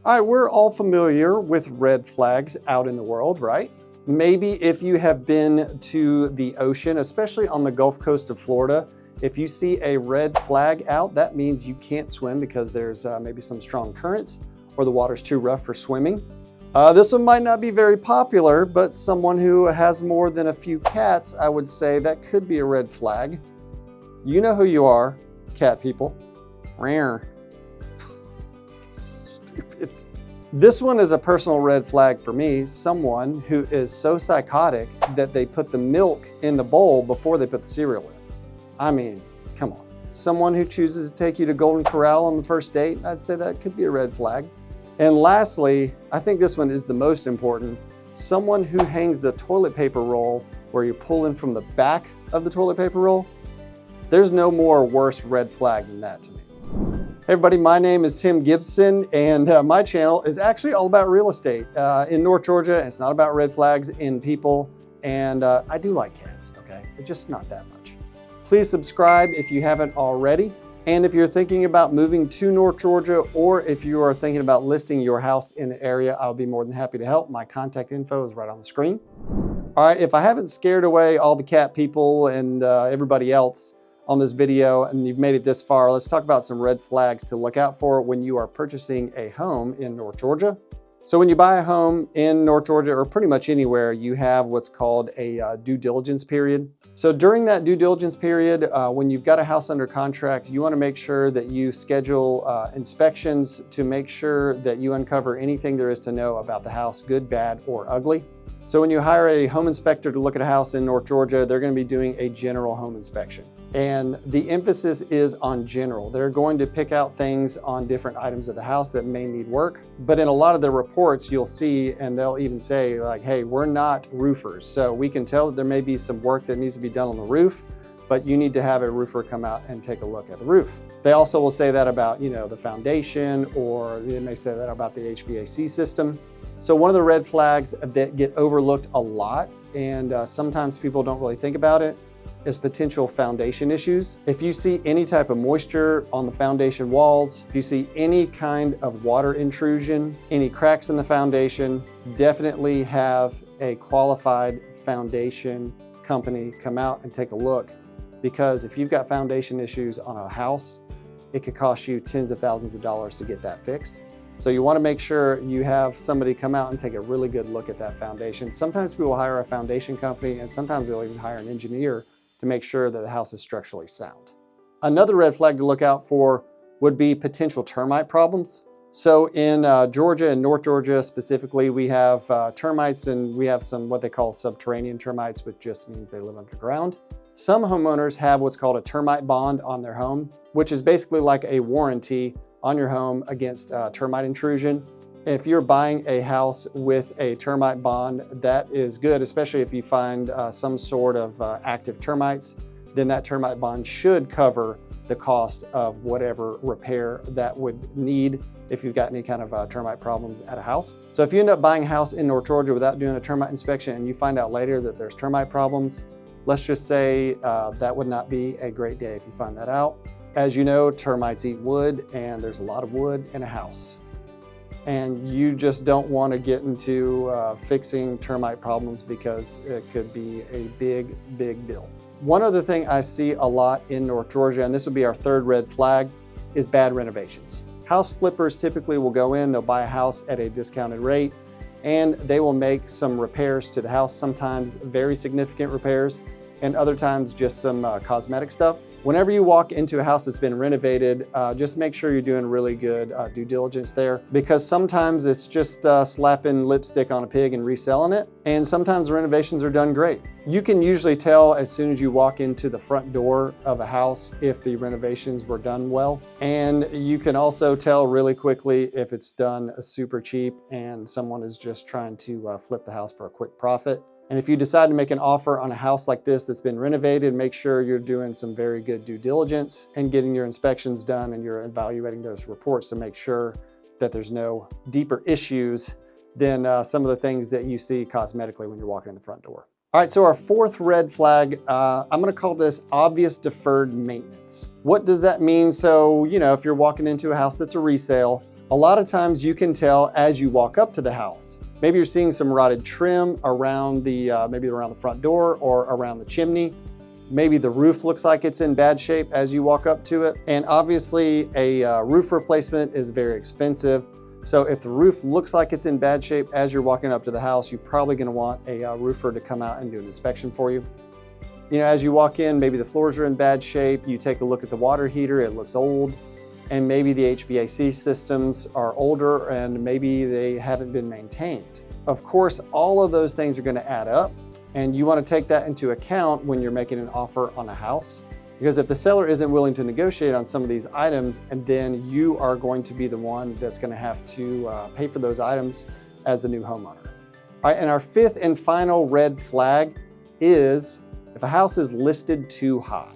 All right, we're all familiar with red flags out in the world, right? Maybe if you have been to the ocean, especially on the Gulf Coast of Florida, if you see a red flag out, that means you can't swim because there's maybe some strong currents or the water's too rough for swimming. This one might not be very popular, but someone who has more than a few cats, I would say that could be a red flag. You know who you are, cat people. Rare. Stupid. This one is a personal red flag for me. Someone who is so psychotic that they put the milk in the bowl before they put the cereal in. I mean, come on. Someone who chooses to take you to Golden Corral on the first date, I'd say that could be a red flag. And lastly, I think this one is the most important. Someone who hangs the toilet paper roll where you're pulling from the back of the toilet paper roll. There's no more worse red flag than that to me. Hey everybody, my name is Tim Gibson and my channel is actually all about real estate in North Georgia. It's not about red flags in people, and I do like cats, okay? It's just not that much. Please subscribe if you haven't already. And if you're thinking about moving to North Georgia, or if you are thinking about listing your house in the area, I'll be more than happy to help. My contact info is right on the screen. All right, if I haven't scared away all the cat people and everybody else on this video and you've made it this far, let's talk about some red flags to look out for when you are purchasing a home in North Georgia. So when you buy a home in North Georgia, or pretty much anywhere, you have what's called a due diligence period. So during that due diligence period, when you've got a house under contract, you want to make sure that you schedule inspections to make sure that you uncover anything there is to know about the house, good, bad, or ugly. So when you hire a home inspector to look at a house in North Georgia, they're going to be doing a general home inspection. And the emphasis is on general. They're going to pick out things on different items of the house that may need work. But in a lot of the reports you'll see, and they'll even say like, hey, we're not roofers. So we can tell that there may be some work that needs to be done on the roof, but you need to have a roofer come out and take a look at the roof. They also will say that about, the foundation, or they may say that about the HVAC system. So one of the red flags that get overlooked a lot, and sometimes people don't really think about it, is potential foundation issues. If you see any type of moisture on the foundation walls, if you see any kind of water intrusion, any cracks in the foundation, definitely have a qualified foundation company come out and take a look. Because if you've got foundation issues on a house, it could cost you tens of thousands of dollars to get that fixed. So you want to make sure you have somebody come out and take a really good look at that foundation. Sometimes people hire a foundation company, and sometimes they'll even hire an engineer to make sure that the house is structurally sound. Another red flag to look out for would be potential termite problems. So in Georgia and North Georgia specifically, we have termites, and we have some what they call subterranean termites, which just means they live underground. Some homeowners have what's called a termite bond on their home, which is basically like a warranty on your home against termite intrusion. If you're buying a house with a termite bond, that is good, especially if you find some sort of active termites, then that termite bond should cover the cost of whatever repair that would need if you've got any kind of termite problems at a house. So if you end up buying a house in North Georgia without doing a termite inspection and you find out later that there's termite problems, let's just say that would not be a great day if you find that out. As you know, termites eat wood, and there's a lot of wood in a house. And you just don't want to get into fixing termite problems because it could be a big, big bill. One other thing I see a lot in North Georgia, and this would be our third red flag, is bad renovations. House flippers typically will go in, they'll buy a house at a discounted rate, and they will make some repairs to the house, sometimes very significant repairs, and other times just some cosmetic stuff. Whenever you walk into a house that's been renovated, just make sure you're doing really good due diligence there, because sometimes it's just slapping lipstick on a pig and reselling it, and sometimes the renovations are done great. You can usually tell as soon as you walk into the front door of a house if the renovations were done well, and you can also tell really quickly if it's done super cheap and someone is just trying to flip the house for a quick profit. And if you decide to make an offer on a house like this that's been renovated, make sure you're doing some very good due diligence and getting your inspections done, and you're evaluating those reports to make sure that there's no deeper issues than some of the things that you see cosmetically when you're walking in the front door. All right, so our fourth red flag, I'm gonna call this obvious deferred maintenance. What does that mean? So, if you're walking into a house that's a resale, A lot of times you can tell as you walk up to the house. Maybe you're seeing some rotted trim around maybe around the front door or around the chimney. Maybe the roof looks like it's in bad shape as you walk up to it. And obviously a roof replacement is very expensive. So if the roof looks like it's in bad shape as you're walking up to the house, you're probably gonna want a roofer to come out and do an inspection for you. You know, as you walk in, maybe the floors are in bad shape. You take a look at the water heater, it looks old. And maybe the HVAC systems are older and maybe they haven't been maintained. Of course, all of those things are gonna add up, and you wanna take that into account when you're making an offer on a house. Because if the seller isn't willing to negotiate on some of these items, and then you are going to be the one that's gonna have to pay for those items as the new homeowner. All right, and our fifth and final red flag is if a house is listed too high.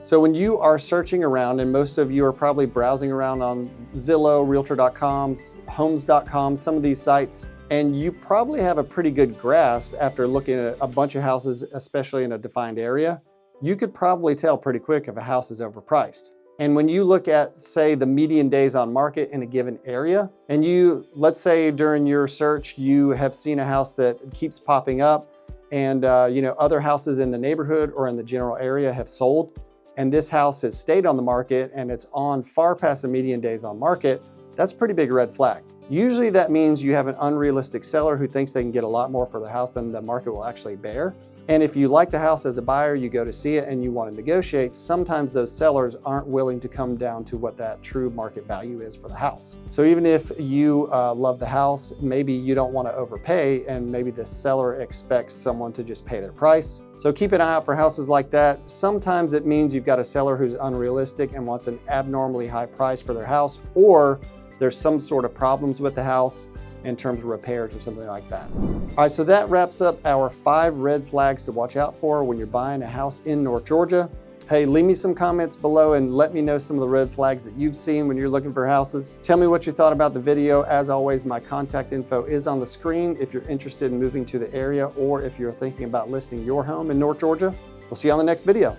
So when you are searching around, and most of you are probably browsing around on Zillow, Realtor.com, Homes.com, some of these sites, and you probably have a pretty good grasp after looking at a bunch of houses, especially in a defined area, you could probably tell pretty quick if a house is overpriced. And when you look at, say, the median days on market in a given area, and let's say during your search, you have seen a house that keeps popping up, and other houses in the neighborhood or in the general area have sold, and this house has stayed on the market and it's on far past the median days on market, that's a pretty big red flag. Usually that means you have an unrealistic seller who thinks they can get a lot more for the house than the market will actually bear. And if you like the house as a buyer, you go to see it and you want to negotiate, sometimes those sellers aren't willing to come down to what that true market value is for the house. So even if you love the house, maybe you don't want to overpay, and maybe the seller expects someone to just pay their price. So keep an eye out for houses like that. Sometimes it means you've got a seller who's unrealistic and wants an abnormally high price for their house, or there's some sort of problems with the house in terms of repairs or something like that. All right, so that wraps up our 5 red flags to watch out for when you're buying a house in North Georgia. Hey, leave me some comments below and let me know some of the red flags that you've seen when you're looking for houses. Tell me what you thought about the video. As always, my contact info is on the screen if you're interested in moving to the area or if you're thinking about listing your home in North Georgia. We'll see you on the next video.